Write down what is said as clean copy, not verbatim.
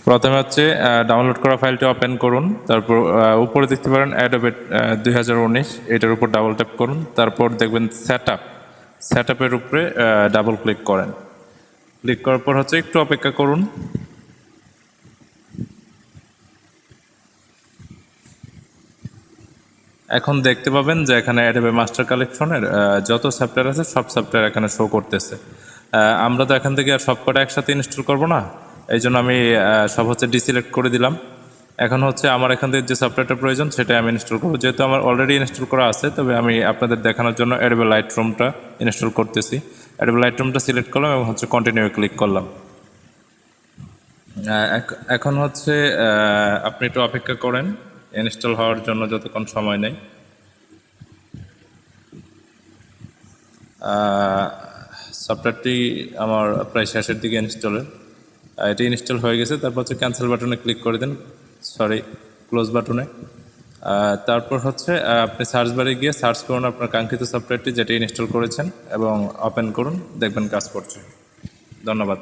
প্রথমে হচ্ছে ডাউনলোড করা ফাইলটি ওপেন করুন, তারপর উপরে দেখতে পারেন অ্যাডোবে 2019, এটার উপর ডাবল ট্যাপ করুন, তারপর দেখবেন সেট আপের উপরে ডাবল ক্লিক করেন। ক্লিক করার পর হচ্ছে একটু অপেক্ষা করুন। এখন দেখতে পাবেন যে এখানে অ্যাডোবে মাস্টার কালেকশনের যত সফটওয়্যার আছে সব সফটওয়্যার এখানে শো করতেছে। আমরা তো এখান থেকে আর সবকটা একসাথে ইনস্টল করব না, এই জন্য আমি সব হচ্ছে ডিসিলেক্ট করে দিলাম। এখন হচ্ছে আমার এখান থেকে যে সফটওয়্যারটা প্রয়োজন সেটাই আমি ইনস্টল করবো, যেহেতু আমার অলরেডি ইনস্টল করা আছে। তবে আমি আপনাদের দেখানোর জন্য অ্যাডোবে লাইটরুমটা ইনস্টল করতেছি। অ্যাডোবে লাইটরুমটা সিলেক্ট করলাম এবং হচ্ছে কন্টিনিউ ক্লিক করলাম। এখন হচ্ছে আপনি একটু অপেক্ষা করেন ইনস্টল হওয়ার জন্য, যতক্ষণ সময় নেই। সফটওয়্যারটি আমার প্রায় শেষের দিকে ইনস্টলের, এটি ইনস্টল হয়ে গেছে। তারপর হচ্ছে ক্যান্সেল বাটনে ক্লিক করে দেন, ক্লোজ বাটনে। তারপর হচ্ছে আপনি সার্চ বারে গিয়ে সার্চ করুন আপনার কাঙ্ক্ষিত সফটওয়্যারটি যেটি ইনস্টল করেছেন এবং ওপেন করুন, দেখবেন কাজ করছে। ধন্যবাদ।